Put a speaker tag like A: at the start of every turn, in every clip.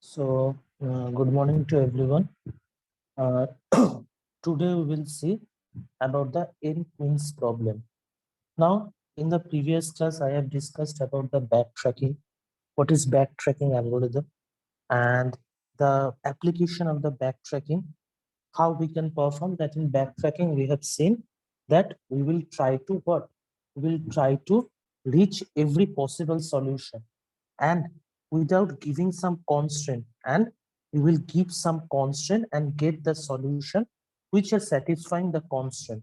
A: So, good morning to everyone. Uh, Today we will see about the n-queens problem. Now, in the previous class, I have discussed about the backtracking, what is backtracking algorithm, and the application of the backtracking, how we can perform that. In backtracking, we have seen that we will try to what? We will try to reach every possible solution, and without giving some constraint, and we will give some constraint and get the solution which is satisfying the constraint.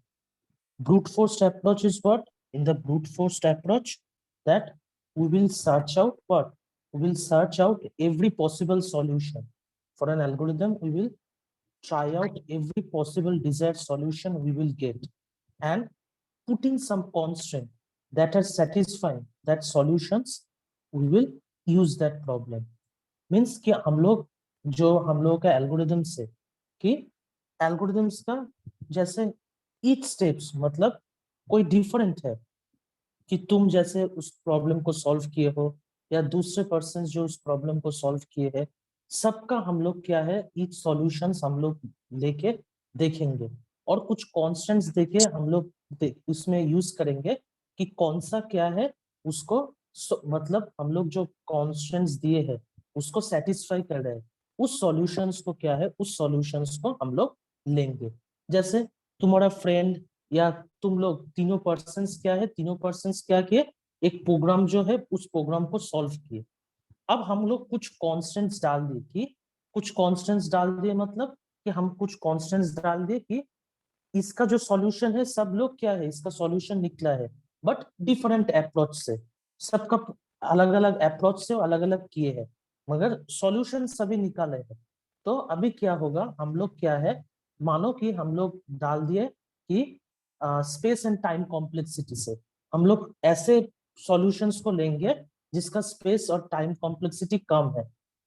A: Brute force approach is what? In the brute force approach, that we will search out what? We will search out every possible solution. For an algorithm, we will try out every possible desired solution we will get, and putting some constraint that are satisfying that solutions, we will use that problem. Means कि हम लोग का algorithm से कि algorithms का जैसे each steps मतलब कोई डिफरेंट है, कि तुम जैसे उस प्रॉब्लम को सॉल्व किए हो या दूसरे पर्सन जो उस प्रॉब्लम को सॉल्व किए हैं, सबका हम लोग क्या है ईच सॉल्यूशंस हम लोग लेके देखेंगे, और कुछ कॉन्स्टेंट्स देके हम लोग उसमें यूज करेंगे कि कौन सा क्या है उसको मतलब हम लोग जो कॉन्स्टेंट्स दिए हैं उसको सेटिस्फाई कर रहे हैं, उस सॉल्यूशंस को क्या है उस सॉल्यूशंस को हम लोग लेंगे। जैसे तुम्हारा फ्रेंड या तुम लोग तीनों पर्सन्स क्या है, तीनों पर्सन्स क्या किए, एक प्रोग्राम जो है उस प्रोग्राम को सॉल्व किए। अब हम लोग कुछ कांस्टेंट्स डाल दिए, कि कुछ कांस्टेंट्स डाल दिए मतलब कि हम कुछ कांस्टेंट्स डाल दिए कि इसका जो सॉल्यूशन है सब लोग क्या है इसका सॉल्यूशन निकला है, बट डिफरेंट अप्रोच से, सबका अलग अलग अप्रोच से अलग अलग किए हैं, मगर सॉल्यूशन सभी निकाले हैं। तो अभी क्या होगा, हम लोग क्या है, मानो कि हम लोग डाल दिए कि स्पेस एंड टाइम कॉम्प्लेक्सिटी से हम लोग ऐसे सॉल्यूशंस को लेंगे जिसका स्पेस और टाइम कॉम्प्लेक्सिटी कम है।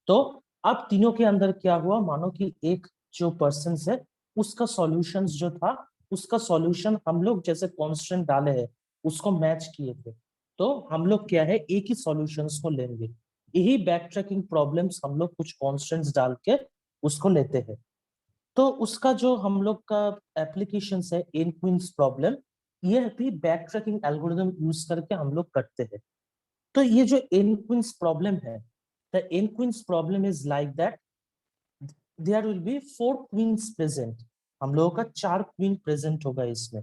A: तो अब तीनों के अंदर क्या हुआ, मानो कि एक जो पर्सन है उसका सॉल्यूशंस जो था उसका सॉल्यूशन हम लोग जैसे कांस्टेंट डाले हैं उसको मैच किए थे, तो हम लोग क्या है एक ही सॉल्यूशंस को लेंगे। यही बैक ट्रैकिंग प्रॉब्लम्स हम लोग कुछ कांस्टेंट्स डाल के उसको लेते हैं। तो उसका जो हम लोग का एप्लीकेशन है n-queens प्रॉब्लम, ये भी बैक ट्रैकिंग एल्गोरिथम यूज करके हम लोग करते हैं। तो ये जो n-queens प्रॉब्लम है, the n-queens problem is like that there will be 4 queens present, हम लोगों का 4 क्वीन प्रेजेंट होगा इसमें।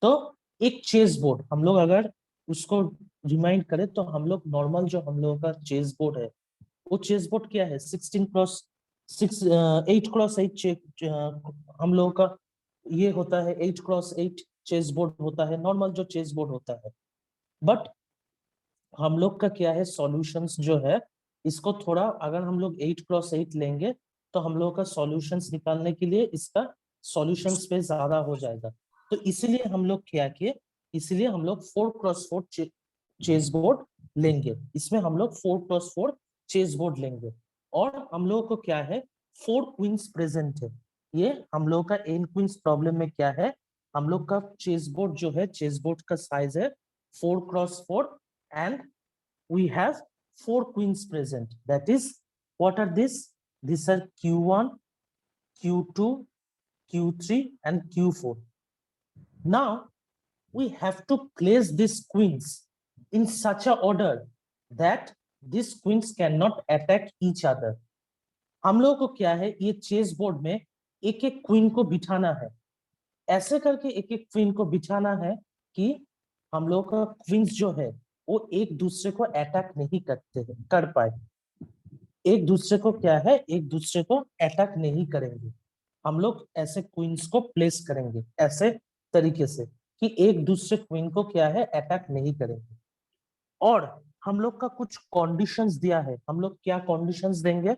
A: तो एक चेस बोर्ड हम लोग अगर उसको रिमाइंड करें तो हम लोग नॉर्मल जो हम लोगों का चेस बोर्ड है, वो चेस बोर्ड क्या है 8x8 हम लोगों का ये होता है 8x8 चेस बोर्ड होता है, नॉर्मल जो चेस बोर्ड होता है। बट हम लोग का क्या है सॉल्यूशंस जो है इसको थोड़ा अगर हम लोग 8x8 लेंगे तो हम लोगों का सॉल्यूशंस निकालने के लिए इसका सॉल्यूशन स्पेस ज्यादा हो जाएगा। तो इसीलिए हम लोग क्या किए, इसलिए हम लोग 4x4 चेस बोर्ड लेंगे। इसमें हम लोग 4x4 चेस बोर्ड लेंगे और हम लोगों को क्या है 4 क्वींस प्रेजेंट है। ये हम लोग का एन क्वींस प्रॉब्लम में क्या है, हम लोग का चेस बोर्ड जो है, चेस बोर्ड का साइज है 4x4 and we have 4 queens present. That is, what are these? These are q1, q2, q3 and q4. Now we have to place these queens in such a order that these queens cannot attack each other. हम लोगों को क्या है, ये chess board में एक एक queen को बिठाना है। ऐसे करके एक एक क्वीन को बिठाना है कि हम लोग का क्वींस जो है वो एक दूसरे को अटैक नहीं करते हैं, कर पाए। एक दूसरे को क्या है, एक दूसरे को अटैक नहीं करेंगे। हम लोग ऐसे क्वींस को प्लेस करेंगे ऐसे तरीके से कि एक दूसरे क्वीन को क्या है अटैक नहीं करेंगे। और हम लोग का कुछ कंडीशंस दिया है, हम लोग क्या कंडीशंस देंगे,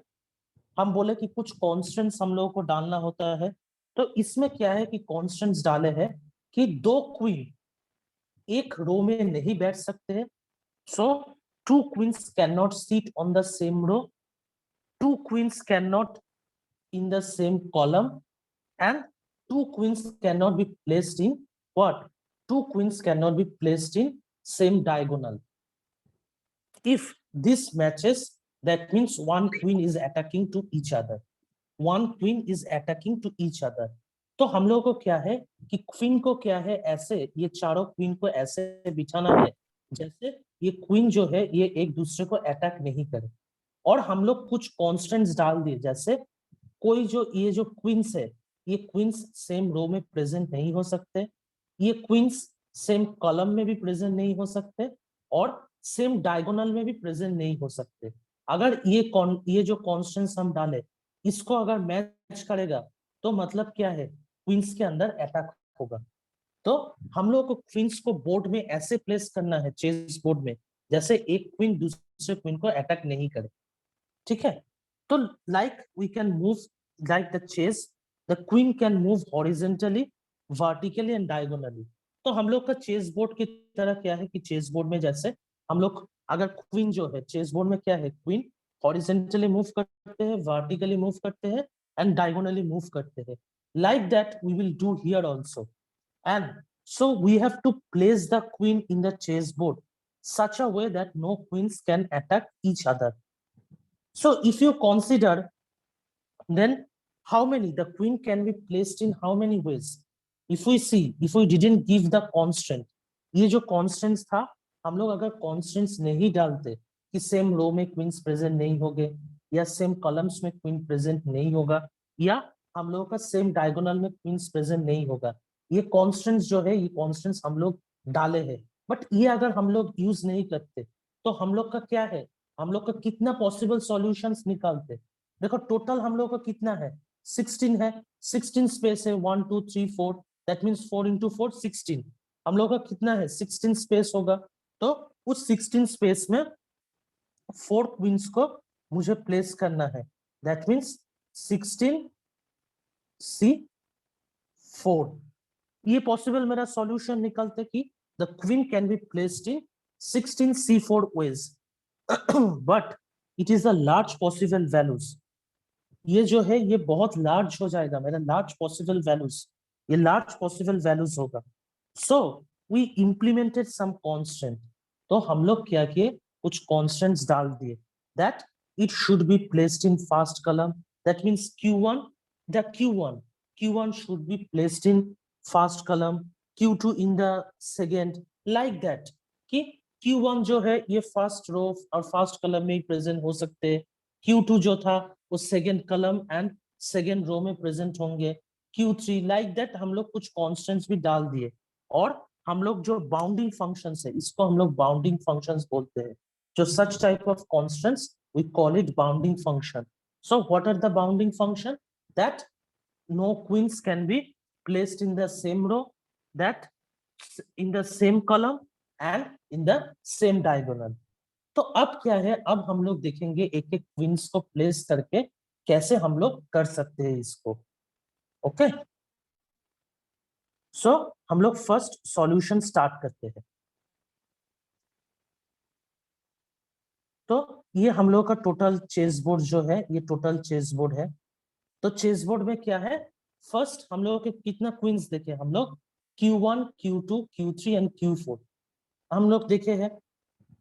A: हम बोले कि कुछ कॉन्स्टेंट्स हम लोगों को डालना होता है। तो इसमें क्या है कि कॉन्स्टेंट्स डाले हैं कि 2 क्वीन एक रो में नहीं बैठ सकते हैं। So 2 queens can not sit on the same row, 2 queens cannot in the same column, and 2 queens cannot be placed in what? 2 queens cannot be placed in same diagonal. If this matches, that means one queen is attacking to each other. One queen is attacking to each other. तो हम लोगों को क्या है कि queen को क्या है ऐसे, ये चारों क्वीन को ऐसे बिछाना है जैसे ये क्वीन जो है ये एक दूसरे को अटैक नहीं करे। और हम लोग कुछ कॉन्स्टेंट्स डाल दिए, जैसे कोई जो ये जो क्वींस है, ये क्वींस सेम रो में प्रेजेंट नहीं हो सकते, ये क्वींस सेम कॉलम में भी प्रेजेंट नहीं हो सकते और सेम डायगोनल में भी प्रेजेंट नहीं हो सकते। अगर ये जो कॉन्स्टेंट्स हम डाले इसको अगर मैच करेगा तो मतलब क्या है, क्वींस के अंदर अटैक होगा। तो हम लोग को क्वींस को बोर्ड में ऐसे प्लेस करना है चेस बोर्ड में जैसे एक क्वीन दूसरे क्वीन को अटैक नहीं करे। ठीक है, तो like we can move like the chess, the queen can move horizontally, vertically and diagonally. तो हम लोग का चेस बोर्ड की तरह क्या है कि चेस बोर्ड में जैसे हम लोग अगर क्वीन जो है चेस बोर्ड में क्या है, क्वीन हॉरिजॉन्टली मूव करते हैं, वर्टिकली मूव करते हैं एंड डायगोनली मूव करते हैं। Like that we will do here also. And so we have to place the queen in the chessboard such a way that no queens can attack each other. So if you consider, then how many the queen can be placed in how many ways? If we see, if we didn't give the constant, ये जो constants था, हम लोग अगर constants नहीं डालते कि same row में क्वींस प्रेजेंट नहीं होंगे या सेम कॉलम्स में क्वीन प्रेजेंट नहीं होगा या हम लोगों का सेम डायगोनल में क्वींस प्रेजेंट नहीं होगा, ये कॉन्स्टेंट्स जो है ये कॉन्स्टेंट्स हम लोग डाले हैं। बट ये अगर हम लोग यूज नहीं करते तो हम लोग का क्या है, हम लोग का कितना पॉसिबल सॉल्यूशंस निकालते। देखो टोटल हम लोग का कितना है, 16 है, 16 स्पेस है, 1 2 3 4, दैट मींस 4 into 4 16। हम लोग का कितना है 16 स्पेस होगा। तो उस 16 स्पेस में 4 क्वींस को मुझे प्लेस करना है, दैट मींस 16 C4। ये पॉसिबल मेरा सॉल्यूशन निकलते कि the queen can be placed in 16 C4 ways। But it is a large possible values, ये जो है ये बहुत लार्ज हो जाएगा मेरा, लार्ज पॉसिबल वैल्यूज, ये लार्ज पॉसिबल वैल्यूज होगा। So we implemented some constant. तो हम लोग क्या किए, कुछ कांस्टेंट्स डाल दिए that it should be placed in first column, that means Q1, the Q1 should be placed in first column, Q2 in the second, like that कि Q1 जो है ये फर्स्ट रो और फर्स्ट कॉलम में present हो सकते हैं, Q2 जो था वो second column and second row में प्रेजेंट होंगे, Q3 लाइक दैट। हम लोग कुछ कॉन्स्टेंट्स भी डाल दिए और हम लोग जो बाउंडिंग फंक्शंस है इसको हम लोग बाउंडिंग फंक्शंस बोलते हैं। जो such type of constants we call it bounding function. So what are the bounding function? That no queens can be placed in the same row, that in the same column and in the same diagonal। तो अब क्या है, अब हम लोग देखेंगे एक एक क्वींस को प्लेस करके कैसे हम लोग कर सकते हैं इसको। ओके, सो हम लोग फर्स्ट सॉल्यूशन स्टार्ट करते हैं। तो ये हम लोग का टोटल चेस बोर्ड जो है, ये टोटल चेस बोर्ड है। तो चेस बोर्ड में क्या है, फर्स्ट हम लोग के कितना क्वींस देखे हम लोग, Q1, Q2, Q3 and Q4 हम लोग देखे हैं।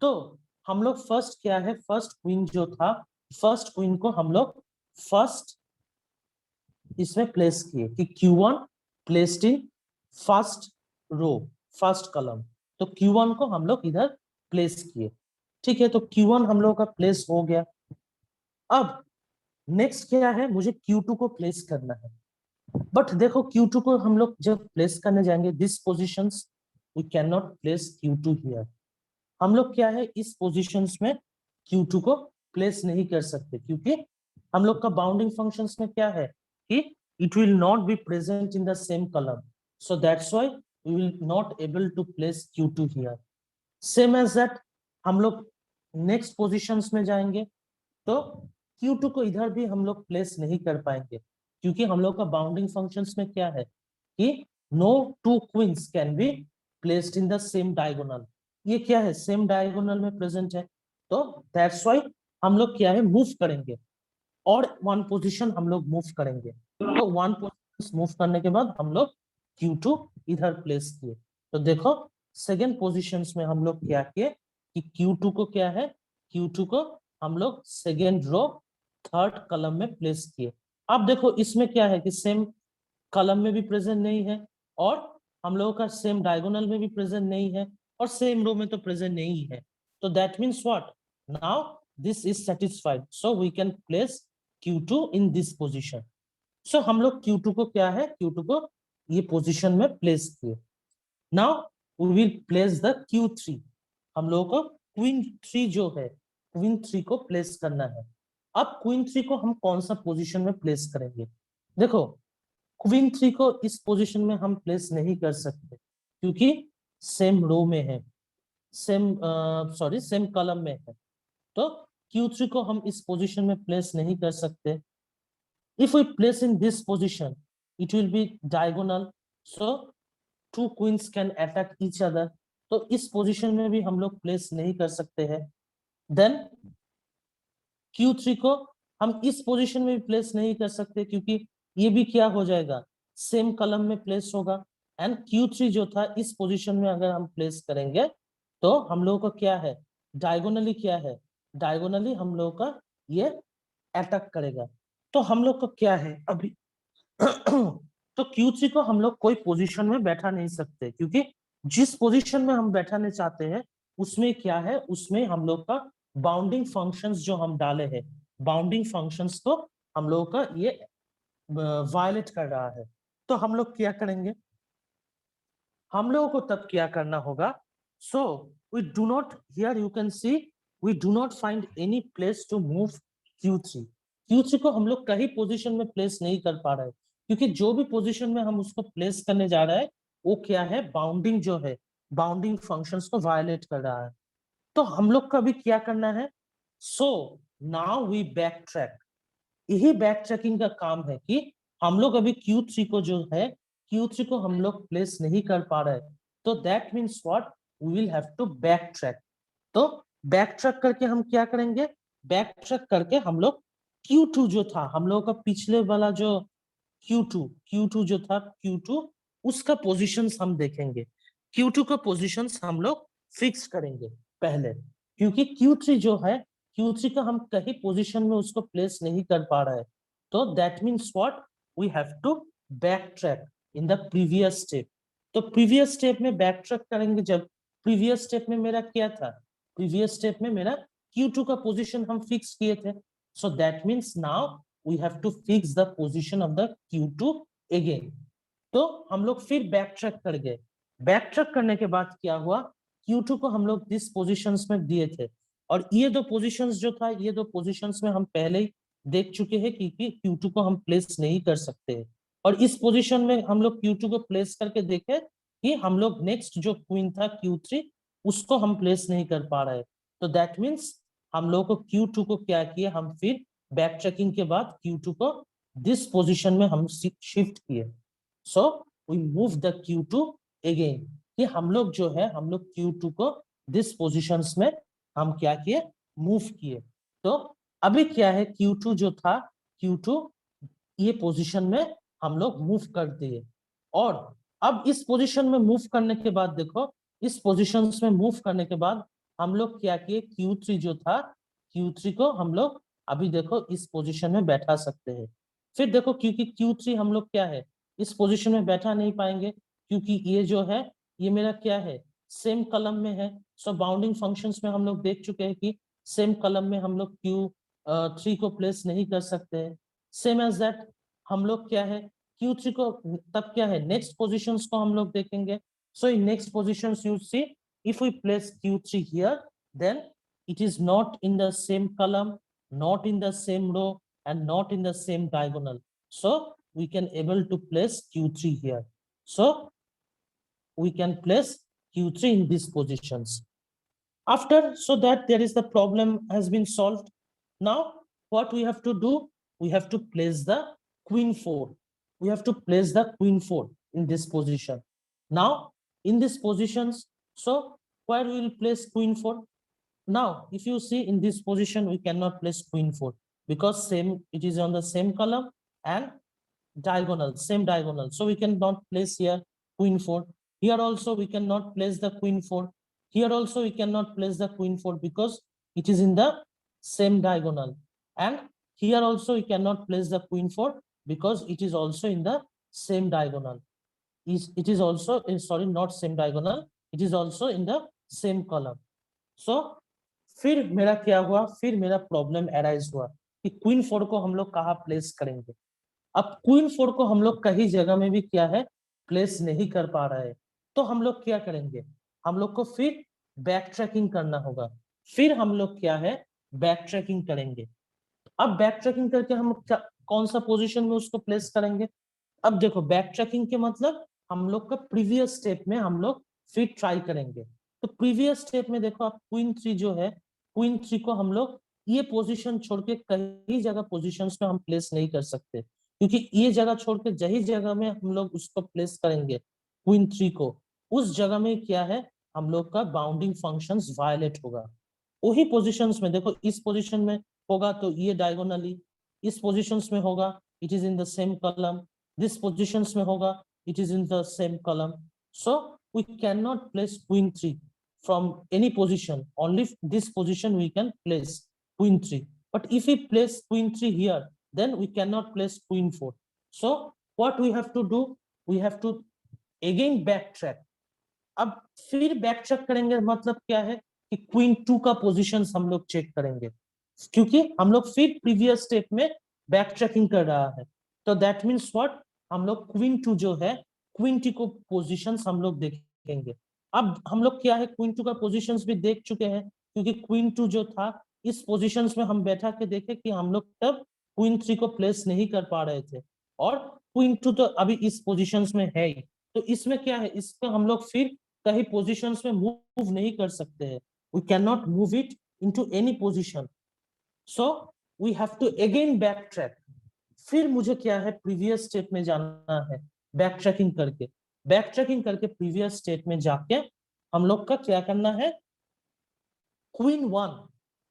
A: तो हम लोग फर्स्ट क्या है, फर्स्ट क्वीन जो था, फर्स्ट क्वीन को हम लोग फर्स्ट इसमें प्लेस किए कि Q1 placed in first row, first column. तो Q1 को हम लोग इधर प्लेस किए। ठीक है, तो Q1 हम लोग का प्लेस हो गया। अब नेक्स्ट क्या है, मुझे Q2 को प्लेस करना है। बट देखो Q2 को हम लोग जब प्लेस करने जाएंगे, this positions we can not place Q2 here. हम लोग क्या है, इस पोजिशंस में Q2 को प्लेस नहीं कर सकते, क्योंकि हम लोग का बाउंडिंग फंक्शंस में क्या है कि it will not be present in the same column, so that's why we will not able to place Q2 here. Same as that हम लोग नेक्स्ट पोजिशंस में जाएंगे, तो Q2 को इधर भी हम लोग प्लेस नहीं कर पाएंगे, क्योंकि हम लोग का बाउंडिंग फंक्शंस में क्या है कि no two queens can be placed in the same diagonal. ये क्या है, सेम डायगोनल में प्रेजेंट है, तो दैट्स व्हाई हम लोग क्या है, मूव करेंगे और वन पोजीशन हम लोग मूव करेंगे। तो वन पोजीशन मूव करने के बाद हम लोग Q2 इधर प्लेस किए। तो देखो सेकेंड पोजीशंस में हम लोग क्या किए कि Q2 को क्या है, Q2 को हम लोग सेकेंड रो थर्ड कॉलम में प्लेस किए। अब देखो इसमें क्या है कि सेम कॉलम में भी प्रेजेंट नहीं है, और हम लोगों का सेम डायगोनल में भी प्रेजेंट नहीं है, और सेम रो में तो प्रेजेंट नहीं है। तो that means what, now this is satisfied, so we can place Q2 in this position. So हम लोग Q2 को क्या है, Q2 को ये पोजिशन में प्लेस किए। Now we will place the Q3। हम लोगों को क्वीन 3 जो है, क्वीन 3 को प्लेस करना है। अब क्वीन 3 को हम कौन सा पोजीशन में प्लेस करेंगे, देखो क्वीन 3 को इस पोजीशन में हम प्लेस नहीं कर सकते, क्योंकि सेम रो में है, सेम सॉरी सेम कॉलम में है। तो Q3 को हम इस पोजीशन में प्लेस नहीं कर सकते। If we place in this position, it will be diagonal, so two queens can attack each other. तो इस पोजीशन में भी हम लोग प्लेस नहीं कर सकते हैं। देन Q3 को हम इस पोजीशन में भी प्लेस नहीं कर सकते, क्योंकि ये भी क्या हो जाएगा, सेम कॉलम में प्लेस होगा। एंड Q3 जो था इस पोजीशन में अगर हम प्लेस करेंगे, तो हम लोगों का क्या है, डायगोनली क्या है, डायगोनली हम लोग का ये अटैक करेगा। तो हम लोग का क्या है अभी तो Q3 को हम लोग कोई पोजीशन में बैठा नहीं सकते, क्योंकि जिस पोजीशन में हम बैठाने चाहते हैं उसमें क्या है, उसमें हम लोग का बाउंडिंग फंक्शंस जो हम डाले हैं, बाउंडिंग फंक्शंस को हम लोग का ये वायलेट कर रहा है। तो हम लोग क्या करेंगे, हम लोगों को तब क्या करना होगा, so we do not, here you can see we do not find any place to move Q3। Q3 को हम लोग कहीं पोजीशन में प्लेस नहीं कर पा रहे, क्योंकि जो भी पोजीशन में हम उसको प्लेस करने जा रहे हैं वो क्या है, बाउंडिंग जो है, बाउंडिंग फंक्शंस को वायलेट कर रहा है। तो हम लोग का भी क्या करना है, so now we backtrack. यही बैक ट्रैकिंग का काम है कि हम लोग अभी Q3 को जो है, Q3 को हम लोग प्लेस नहीं कर पा रहे, तो that means what, we will have to backtrack. तो बैक ट्रैक करके हम क्या करेंगे, बैक ट्रैक करके हम लोग Q2 जो था, हम लोग का पिछले वाला जो Q2 जो था, Q2 उसका पोजीशंस हम देखेंगे। Q2 का पोजीशंस हम लोग फिक्स करेंगे पहले, क्योंकि Q3 जो है, Q3 का हम कहीं पोजीशन में उसको प्लेस नहीं कर पा रहे, तो that means what, we have to backtrack in the previous step. तो प्रीवियस स्टेप में बैक ट्रैक करेंगे, जब प्रीवियस स्टेप में मेरा क्या था, प्रीवियस स्टेप में मेरा Q2 का पोजीशन हम फिक्स किए थे, so that means now we have to fix the position of the Q2 again. तो हम लोग फिर बैक ट्रैक कर गए। बैक ट्रैक करने के बाद क्या हुआ, Q2 को हम लोग दिस पोजीशंस में दिए थे, और ये दो पोजीशंस जो था, ये दो पोजीशंस में हम पहले ही देख चुके हैं कि Q2 को हम प्लेस नहीं कर सकते। और इस पोजीशन में हम लोग Q2 को प्लेस करके देखे कि हम लोग नेक्स्ट जो क्वीन था Q3 उसको हम प्लेस नहीं कर पा रहे। तो दैट मीन्स हम लोग को Q2 को क्या किए, हम फिर बैक ट्रैकिंग के बाद Q2 को दिस पोजीशन में हम शिफ्ट किए। So we move the Q2 again, कि हम लोग जो है हम लोग Q2 को दिस पोजीशंस में हम क्या किए, मूव किए। तो अभी क्या है, Q2 जो था, Q2 ये पोजीशन में हम लोग मूव कर दिए। और अब इस पोजीशन में मूव करने के बाद देखो, इस पोजीशन में मूव करने के बाद हम लोग क्या किए, Q3 जो था, Q3 को हम लोग अभी देखो इस पोजीशन में बैठा सकते हैं। फिर देखो क्योंकि Q3 हम लोग क्या है, इस पोजीशन में बैठा नहीं पाएंगे, क्योंकि ये जो है ये मेरा क्या है, सेम कलम में है। सो बाउंडिंग फंक्शंस में हम लोग देख चुके हैं कि सेम कलम में हम लोग Q3 को प्लेस नहीं कर सकते हैं। सेम एज दैट हम लोग क्या है, Q3 को तब क्या है, नेक्स्ट पोजीशंस को हम लोग देखेंगे। So in next positions you see, if we place Q3 here, then it is not in the same column, not in the same row, and not in the same diagonal. So we can able to place Q3 here. So we can place Q3 in these positions. After, so that there is the problem has been solved. Now what we have to do, we have to place the queen 4. We have to place the queen 4 in this position. Now in these positions, so where we will place queen 4? Now if you see in this position, we cannot place queen 4 because same, it is on the same column and diagonal, same diagonal. So we cannot place here queen 4. Here also we cannot place the queen 4. Here also we cannot place the queen 4 because it is in the same diagonal. And here also we cannot place the queen 4 because it is also in the same diagonal. It is also, sorry, not same diagonal, it is also in the same column. So फिर मेरा क्या हुआ, फिर मेरा problem arise हुआ कि queen 4 को हम लोग कहाँ प्लेस करेंगे। अब क्वीन 4 को हम लोग कहीं जगह में भी क्या है, प्लेस नहीं कर पा रहे हैं। तो हम लोग क्या करेंगे, हम लोग को फिर बैक ट्रैकिंग करना होगा। फिर हम लोग क्या है, बैक ट्रैकिंग करेंगे। अब बैक ट्रैकिंग करके हम क्या, कौन सा पोजीशन में उसको प्लेस करेंगे। अब देखो बैक ट्रैकिंग के मतलब हम लोग का प्रीवियस स्टेप में हम लोग फिर ट्राई करेंगे। तो प्रीवियस स्टेप में देखो, आप क्वीन 3 जो है, क्वीन 3 को हम लोग ये पोजीशन छोड़ के कई जगह पोजीशंस में हम प्लेस नहीं कर सकते, क्योंकि ये जगह छोड़ के जही जगह में हम लोग उसको प्लेस करेंगे क्वीन 3 को, उस जगह में क्या है, हम लोग का बाउंडिंग फंक्शंस वायलेट होगा। वही पोजीशंस में देखो, इस पोजीशन में होगा तो ये डायगोनली, इस पोजीशंस में होगा it is in the same column, this positions में होगा it is in the same column. So we cannot place queen 3 from any position, only this position we can place queen 3. But if we place queen 3 here, then we cannot place queen 4. So what we have to do, we have to again backtrack. अब फिर बैकट्रैक करेंगे मतलब क्या है कि queen 2 का position हम लोग चेक करेंगे, क्योंकि हम लोग फिर प्रीवियस स्टेप में बैक ट्रैकिंग कर रहा है। तो दैट मीन्स व्हाट, हम लोग क्वीन 2 जो है, क्वीन 2 को पोजीशंस हम लोग देखेंगे। अब हम लोग क्या है, क्वीन 2 का पोजीशंस भी देख चुके हैं, क्योंकि क्वीन 2 जो था, इस पोजीशंस में हम बैठा के देखे कि हम लोग तब क्वीन 3 को प्लेस नहीं कर पा रहे थे, और क्वीन 2 तो अभी इस पोजीशंस में है ही। तो इसमें क्या है, इसको हम लोग फिर कहीं पोजीशंस में मूव नहीं कर सकते हैं। We can not move it into any position. So we have to again back track. फिर मुझे क्या है, प्रीवियस स्टेट में जाना है, बैक ट्रैकिंग करके, बैक ट्रैकिंग करके प्रीवियस स्टेट में जाके हम लोग का क्या करना है, क्वीन 1,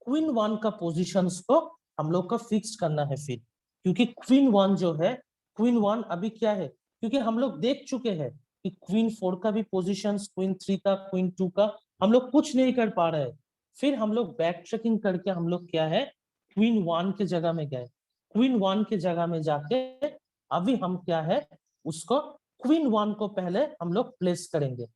A: क्वीन 1 का पोजीशंस को हम लोग का फिक्स करना है फिर, क्योंकि क्वीन 1 जो है, क्वीन 1 अभी क्या है, क्योंकि हम लोग देख चुके हैं कि क्वीन 4 का भी पोजीशंस, क्वीन 3 का, क्वीन 2 का हम लोग कुछ नहीं कर पा रहे। फिर हम लोग बैक ट्रैकिंग करके हम लोग क्या है, क्वीन 1 के जगह में गए। क्वीन 1 के जगह में जाके अभी हम क्या है, उसको क्वीन 1 को पहले हम लोग प्लेस करेंगे।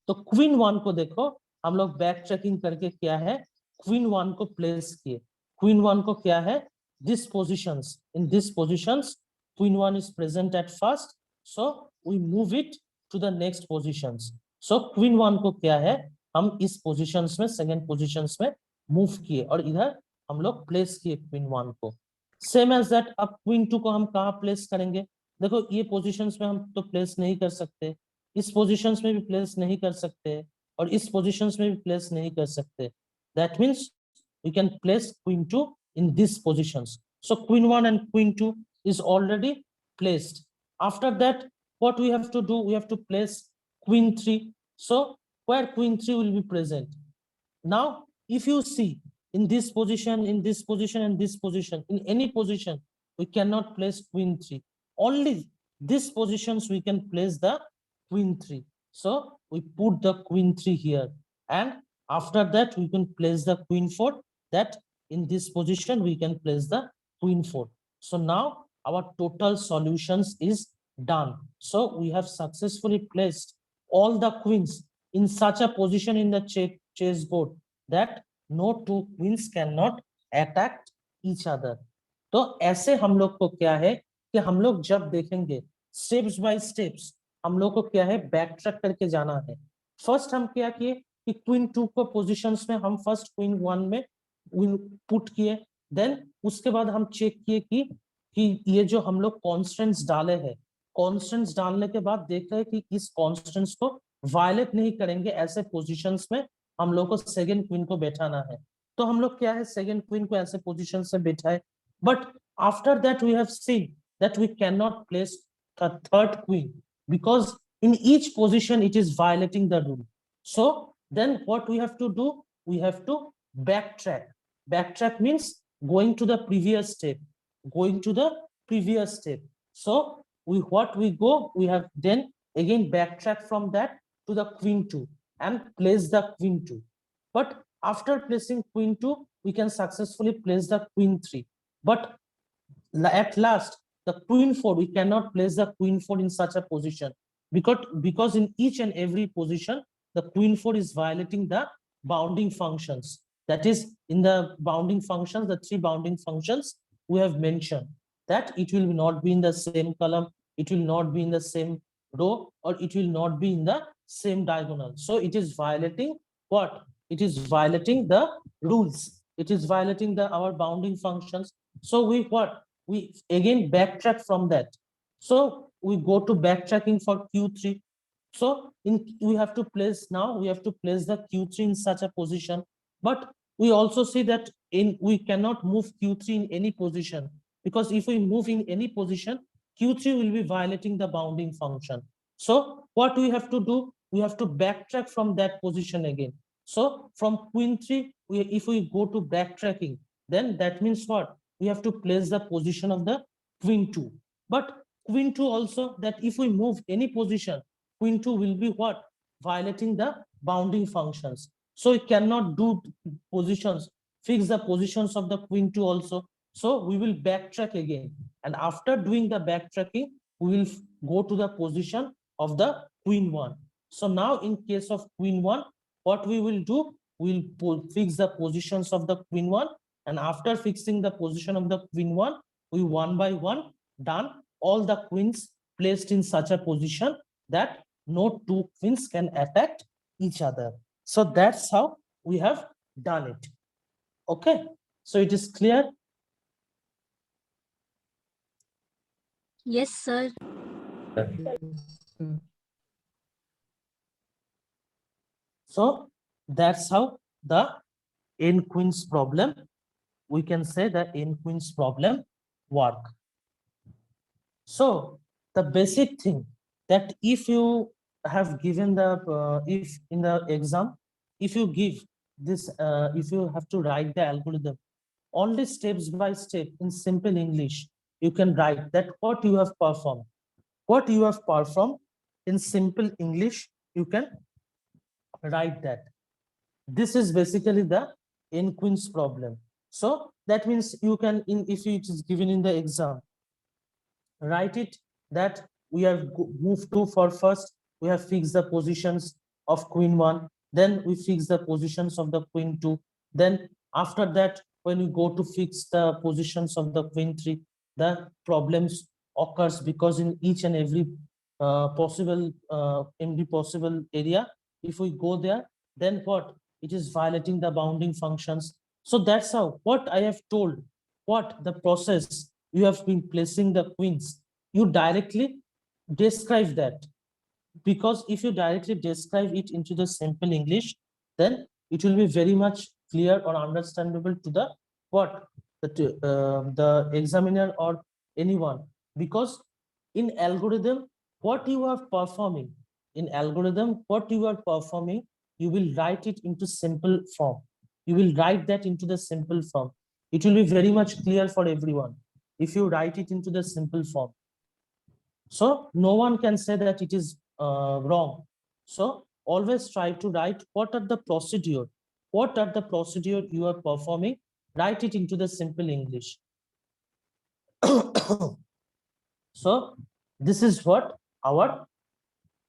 A: तो क्वीन 1 को देखो, हम लोग बैक ट्रैकिंग करके क्या है, क्वीन 1 को प्लेस किए। क्वीन 1 को क्या है, this positions, in this positions queen 1 is present at first, so we move it to the next positions. So queen 1 को क्या है, हम इस पोजीशंस में, सेकंड पोजीशंस में मूव किए और इधर हम लोग प्लेस किए क्वीन 1 को। सेम एज दैट, अब क्वीन 2 को हम कहाँ प्लेस करेंगे, देखो ये पोजीशंस में हम तो प्लेस नहीं कर सकते, इस पोजीशंस में भी प्लेस नहीं कर सकते, और इस पोजीशंस में भी प्लेस नहीं कर सकते। That means we can place queen 2 in these positions. So queen 1 and queen 2 is already placed. After that, what we have to do, we have to place queen 3. So where queen 3 will be present. Now, if you see in this position, in this position, and this position, in any position, we cannot place queen 3. Only these positions we can place the queen 3. So we put the queen 3 here. And after that, we can place the queen 4. That in this position, we can place the queen 4. So now our total solutions is done. So we have successfully placed all the queens in such a position in the chessboard that no two queens cannot attack each other. तो ऐसे हम लोग को क्या है कि हम लोग जब देखेंगे स्टेप्स बाय स्टेप्स, हम लोग को क्या है बैक ट्रैक करके जाना है. फर्स्ट हम क्या किए कि क्वीन 2 को पोजीशंस में हम फर्स्ट क्वीन 1 में पुट किए. देन उसके बाद हम चेक किए कि ये जो हम लोग कॉन्स्टेंट्स डाले हैं, कॉन्स्टेंट्स डालने के बाद देख रहे हैं कि इस कॉन्स्टेंट्स को वायलेट नहीं करेंगे. ऐसे पोजीशंस में हम लोग को सेकंड क्वीन को बैठाना है. तो हम लोग क्या है सेकंड क्वीन को ऐसे पोजीशन से बैठाए. But after that we have seen that we can not place third queen because in each position it is violating the rule. So then what we have to do, we have to backtrack. Backtrack means going to the previous step, going to the previous step. So we go, we have then again backtrack from that to the queen 2 and place the queen 2. But after placing queen 2, we can successfully place the queen 3. But at last, the queen 4, we cannot place the queen 4 in such a position because in each and every position, the queen 4 is violating the bounding functions. That is, in the bounding functions, the 3 bounding functions we have mentioned, that it will not be in the same column, it will not be in the same row, or it will not be in the same diagonal. So it is violating what? It is violating the rules. It is violating our bounding functions. So we again backtrack from that. So we go to backtracking for q3. So we have to place the q3 in such a position. But we also see that we cannot move q3 in any position, because if we move in any position, q3 will be violating the bounding function. So what we have to do, we have to backtrack from that position again. So from queen 3, if we go to backtracking, then that means what? We have to place the position of the queen 2. But queen 2 also, that if we move any position, queen 2 will be what? Violating the bounding functions. So we cannot do positions, fix the positions of the queen 2 also. So we will backtrack again. And after doing the backtracking, we will go to the position of the queen 1. So now in case of queen 1, what we will do, we will fix the positions of the queen 1. And after fixing the position of the queen 1, we one by one done all the queens placed in such a position that no two queens can attack each other. So that's how we have done it. Okay, so it is clear?
B: Yes, sir.
A: So that's how the n queens problem, we can say the n queens problem work. So the basic thing, that if you have given the if in the exam, if you give this if you have to write the algorithm only steps by step in simple English, you can write that what you have performed in simple English, you can write that. This is basically the n queens problem. So that means you can, if it is given in the exam, write it that we have moved to, for first we have fixed the positions of queen 1, then we fix the positions of the queen 2, then after that when you go to fix the positions of the queen 3, the problems occurs because in each and every possible area, if we go there, then what? It is violating the bounding functions. So that's how, what I have told, what the process you have been placing the queens, you directly describe that. Because if you directly describe it into the simple English, then it will be very much clear or understandable to the what the examiner or anyone, because in algorithm what you are performing, you will write it into simple form. You will write that into the simple form. It will be very much clear for everyone if you write it into the simple form. So no one can say that it is wrong. So always try to write what are the procedure you are performing. Write it into the simple English. So this is what our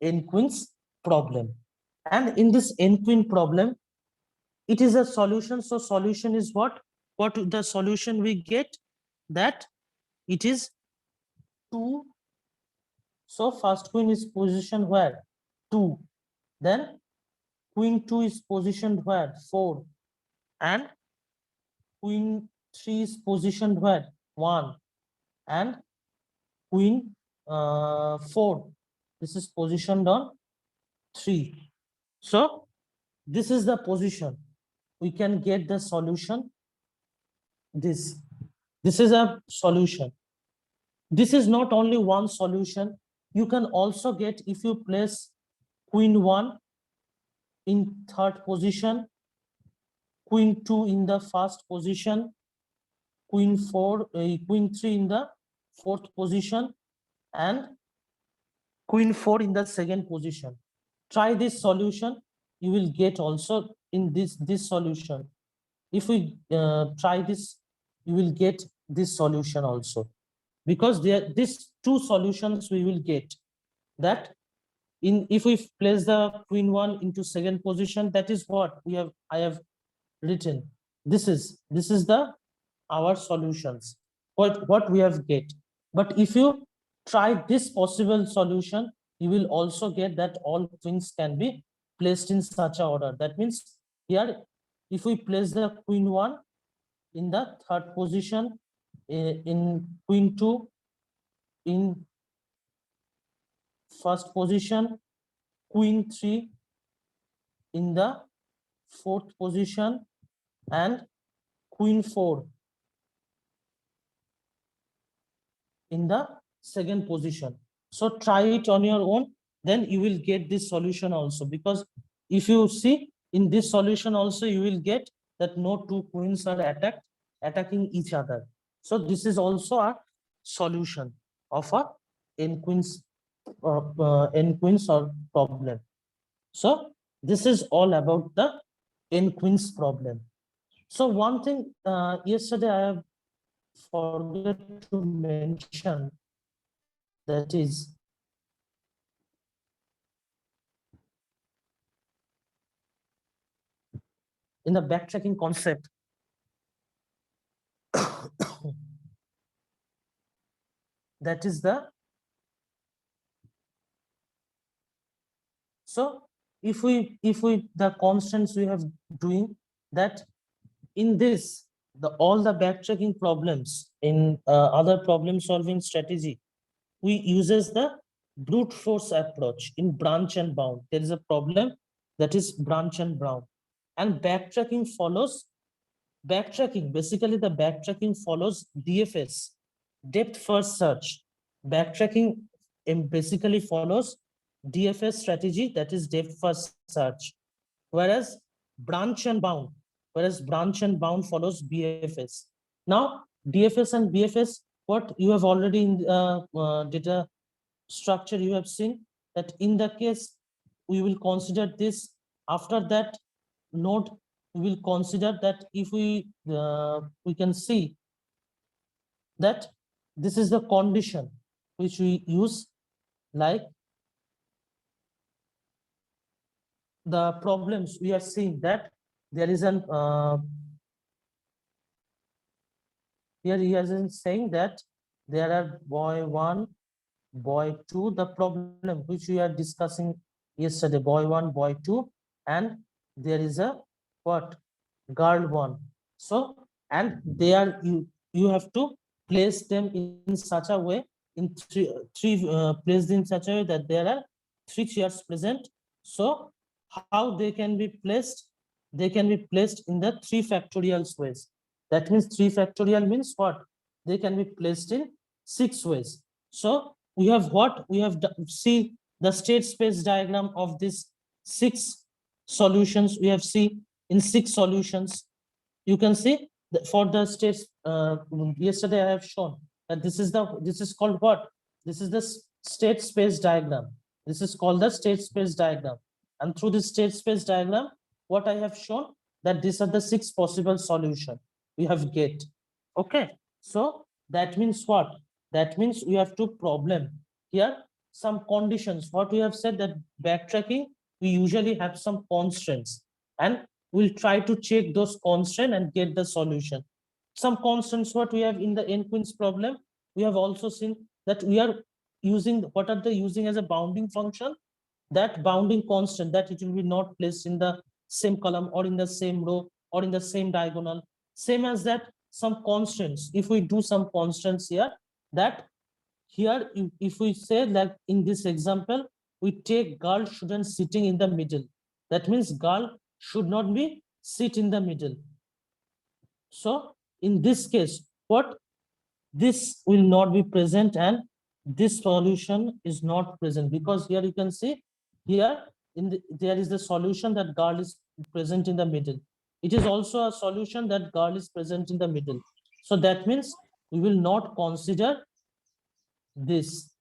A: n-queens problem. And in this n-queen problem, it is a solution. So solution is what the solution we get, that it is 2. So first queen is positioned where? 2. Then queen 2 is positioned where? 4. And queen 3 is positioned where? 1. And queen 4, this is positioned on 3. So this is the position. We can get the solution. This is a solution. This is not only one solution. You can also get, if you place queen 1 in 3rd position, queen 2 in the 1st position, queen 3 in the 4th position, and queen 4 in the 2nd position. Try this solution. You will get also in this solution. If we try this, you will get this solution also, because there these 2 solutions we will get. That in, if we place the queen 1 into 2nd position, that is what I have written. This is the our solutions, what we have get. But if you try this possible solution, you will also get that all queens can be placed in such a order. That means here, if we place the queen 1 in the 3rd position, in queen 2 in 1st position, queen 3 in the 4th position, and queen 4 in the 2nd position. So try it on your own, then you will get this solution also. Because if you see in this solution also, you will get that no 2 queens are attacking each other. So this is also a solution of a n-queens or problem. So this is all about the n-queens problem. So one thing yesterday I have forgot to mention, that is in the backtracking concept. That is the, so if we the constants we have doing that, in this all the backtracking problems in other problem solving strategy, we uses the brute force approach in branch and bound. There is a problem that is branch and bound, and basically the backtracking follows DFS, depth first search. Backtracking basically follows DFS strategy, that is depth first search, whereas branch and bound follows BFS. Now DFS and BFS, what you have already in data structure you have seen, that in the case we will consider this. After that node, we will consider that if we can see that this is the condition which we use, like the problems we are seeing, that there is an here he has been saying that there are boy 1, boy 2, the problem which we are discussing yesterday, boy 1, boy 2, and there is a what, girl 1. So, and they are, you have to place them in such a way, in three placed in such a way that there are 3 chairs present. So how they can be placed? they can be placed in the 3 factorial ways. That means 3 factorial means what? They can be placed in 6 ways. So we have what? We have see the state space diagram of these 6 solutions. We have seen in 6 solutions. You can see that for the states, yesterday I have shown that this is called what? This is the state space diagram. This is called the state space diagram. And through this state space diagram, what I have shown that these are the 6 possible solution we have get. Okay, so that means what? That means we have 2 problem here, some conditions. What we have said that backtracking, we usually have some constraints, and we'll try to check those constraints and get the solution. Some constraints what we have in the n-queens problem, we have also seen that we are using, what are they using as a bounding function? That bounding constant, that it will be not placed in the same column or in the same row or in the same diagonal. Same as that, some constants, if we do some constants here, that here if we say like in this example, we take girl shouldn't sitting in the middle, that means girl should not be sit in the middle. So in this case, what? This will not be present and this solution is not present, because here you can see here there is the solution that girl is present in the middle. It is also a solution that girl is present in the middle. So that means we will not consider this,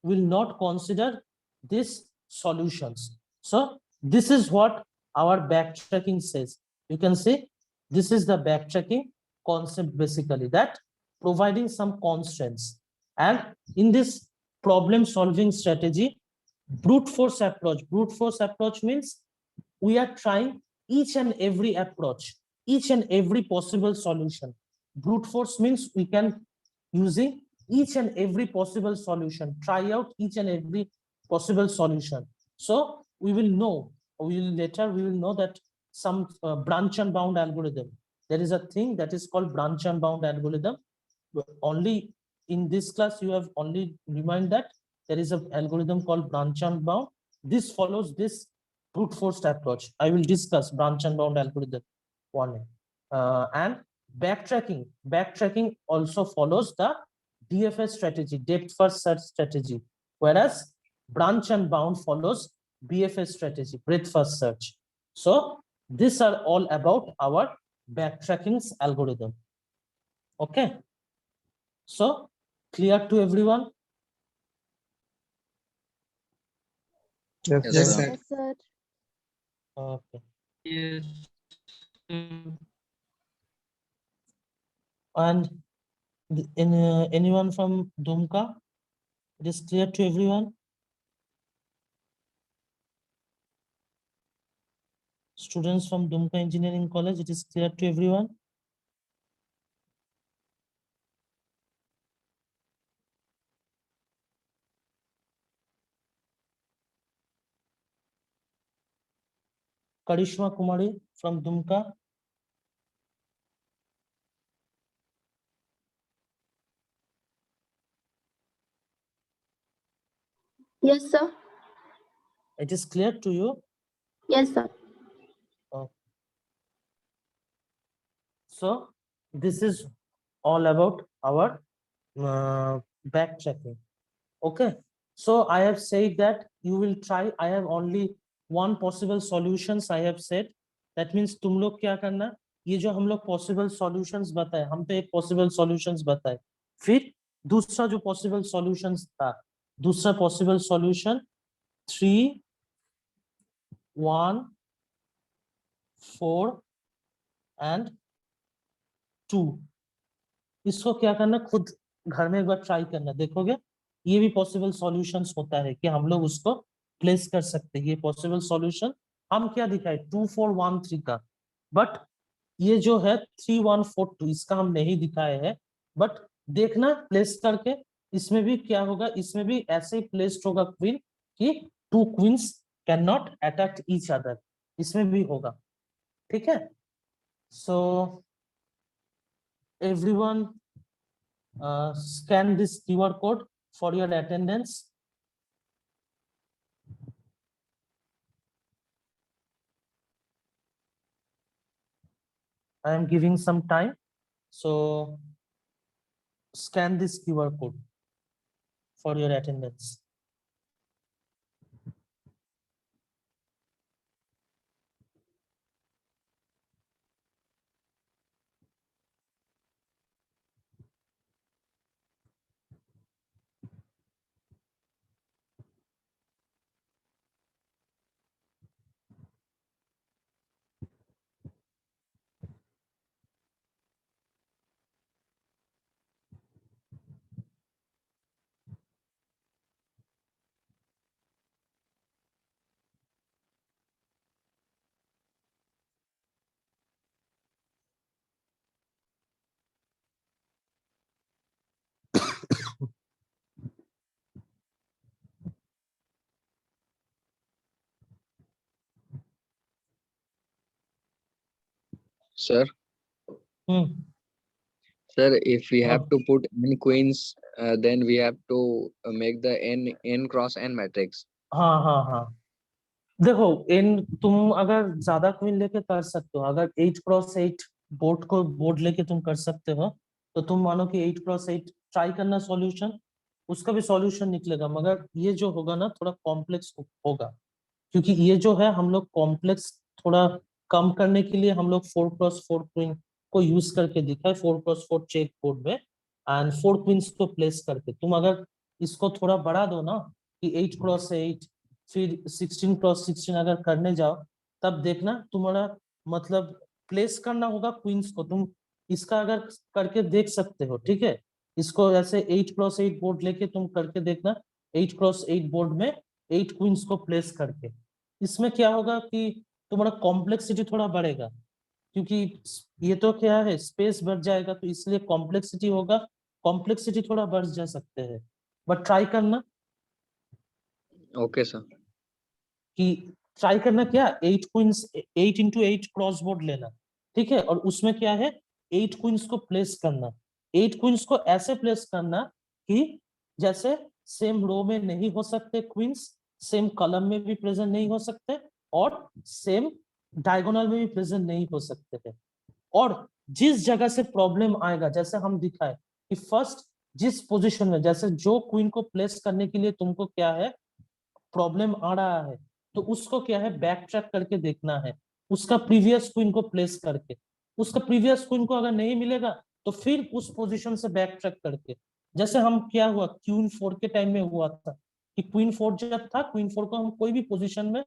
A: will not consider these solutions. So this is what our backtracking says. You can see this is the backtracking concept, basically that providing some constraints. And in this problem solving strategy, brute force approach means we are trying each and every approach, each and every possible solution. Brute force means we can using each and every possible solution, try out each and every possible solution. So we will know, we will know that some branch and bound algorithm, there is a thing that is called branch and bound algorithm. Only in this class you have only remind that there is an algorithm called branch and bound. This follows this brute force approach. I will discuss branch and bound algorithm one. And backtracking also follows the DFS strategy, depth first search strategy, whereas branch and bound follows BFS strategy, breadth first search. So these are all about our backtracking's algorithm. Okay, so clear to everyone?
B: Yes,
C: Yes,
B: sir.
C: sir.
D: Yes, sir.
A: Okay.
E: Yes.
A: And anyone from Dumka? It is clear to everyone? Students from Dumka Engineering College, it is clear to everyone? Karishma Kumari from Dumka.
D: Yes, sir.
A: It is clear to you?
D: Yes, sir.
A: So this is all about our backtracking. Okay, so I have said that you will try. I have only one possible solutions I have said. That means तुम लोग क्या करना, ये जो हम लोग possible solutions बताए, हम तो एक possible solutions बताए, फिर दूसरा जो possible solutions था, दूसरा possible solution 3, 1, 4 and 2, इसको क्या करना, खुद घर में एक बार ट्राई करना, देखोगे ये भी पॉसिबल सॉल्यूशंस होता है कि हम लोग उसको प्लेस कर सकते हैं। ये पॉसिबल सॉल्यूशन हम क्या दिखाए 2, 4, 1, 3 का, बट ये जो है 3, 1, 4, 2 इसका हम नहीं दिखाए हैं। बट देखना प्लेस करके, इसमें भी क्या होगा, इसमें भी ऐसे ही प्लेस्ड होगा क्वीन कि 2 queens can not attack each other, इसमें भी होगा। ठीक है, सो everyone scan this QR code for your attendance. I am giving some time. So scan this QR code for your attendance.
C: Sir,
A: Hmm.
C: sir, if we have
A: Oh.
C: to put n queens, then we have to make the n cross n matrix.
A: हाँ हाँ हाँ, देखो इन तुम अगर ज्यादा queen लेके कर सकते हो, अगर 8x8 बोर्ड लेके तुम कर सकते हो, तो तुम मानो कि 8x8 ट्राई करना सॉल्यूशन, उसका भी सॉल्यूशन निकलेगा, मगर ये जो होगा ना थोड़ा कॉम्प्लेक्स होगा, क्योंकि ये जो है हम लोग कॉम्प्लेक्स थोड़ा कम करने के लिए हम लोग 4x4 क्वीन को यूज करके दिखा है 4x4 चेक बोर्ड में, एंड 4 क्वींस को प्लेस करके तुम अगर इसको थोड़ा बढ़ा दो ना कि 8x8 फिर 16x16 अगर करने जाओ, तब देखना तुम्हारा मतलब प्लेस करना होगा क्वींस को, तुम इसका अगर करके देख सकते हो, ठीक है, इसको ऐसे 8x8 बोर्ड लेके तुम करके देखना, 8x8 बोर्ड में 8 क्वींस को प्लेस करके, इसमें क्या होगा कि तुम्हारा कॉम्प्लेक्सिटी थोड़ा बढ़ेगा, क्योंकि ये तो क्या है स्पेस बढ़ जाएगा, तो इसलिए कॉम्प्लेक्सिटी होगा, कॉम्प्लेक्सिटी थोड़ा बढ़ जा सकते हैं, बट ट्राई करना
C: Okay, sir.
A: कि ट्राई करना क्या 8 क्वींस 8x8 क्रॉस बोर्ड लेना, ठीक है, और उसमें क्या है 8 क्वींस को प्लेस करना, 8 क्वींस को ऐसे प्लेस करना कि जैसे सेम रो में नहीं हो सकते क्वींस, सेम कॉलम में भी प्रेजेंट नहीं हो सकते, और सेम डायगोनल में भी प्रेजेंट नहीं हो सकते हैं, और जिस जगह से प्रॉब्लम आएगा, जैसे हम दिखाए कि फर्स्ट जिस पोजीशन में जैसे जो क्वीन को प्लेस करने के लिए तुमको क्या है प्रॉब्लम आ रहा है, तो उसको क्या है बैक ट्रैक करके देखना है, उसका प्रीवियस क्वीन को प्लेस करके, उसका प्रीवियस क्वीन को अगर नहीं मिलेगा तो फिर उस पोजीशन से बैक ट्रैक करके, जैसे हम क्या हुआ क्वीन 4 के टाइम में हुआ था कि क्वीन 4 जब था, क्वीन 4 को हम कोई भी पोजीशन में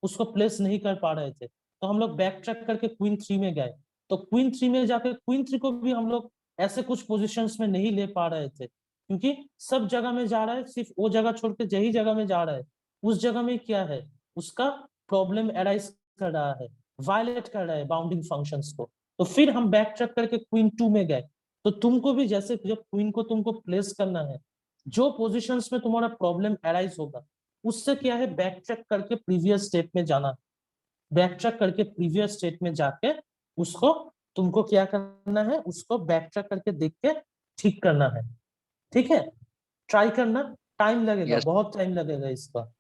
A: उसको प्लेस नहीं कर पा रहे थे, तो हम लोग बैक ट्रैक करके क्वीन 3 में गए, तो क्वीन 3 में जाकर क्वीन 3 को भी हम लोग ऐसे कुछ पोजीशंस में नहीं ले पा रहे थे, क्योंकि सब जगह में जा रहा है, सिर्फ वो जगह छोड़ के यही जगह में जा रहा है, उस जगह में क्या है उसका प्रॉब्लम एराइज कर रहा है, वायलेट कर रहा है बाउंडिंग फंक्शंस को, तो फिर हम बैक ट्रैक करके क्वीन 2 में गए, तो तुमको भी जैसे जब क्वीन को तुमको प्लेस करना है, जो पोजीशंस में तुम्हारा प्रॉब्लम एराइज होगा उससे क्या है बैक ट्रैक करके प्रीवियस स्टेट में जाना, बैक ट्रैक करके प्रीवियस स्टेट में जाके उसको तुमको क्या करना है, उसको बैक ट्रैक करके देख के ठीक करना है, ठीक है, ट्राई करना, टाइम लगेगा,
C: Yes.
A: बहुत टाइम लगेगा इसका।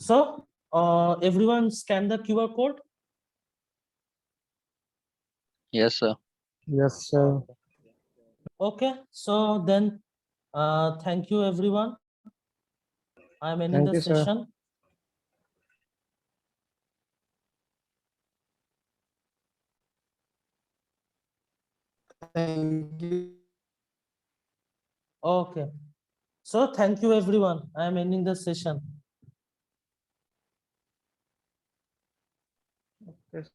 A: So, everyone scan the QR code.
C: Yes, sir.
B: Yes, sir.
A: Okay, so then, thank you everyone. I'm ending
B: Thank
A: the
B: you, sir.
A: session.
B: Thank you.
A: Okay, so thank you everyone. I'm ending the session.
B: Yes.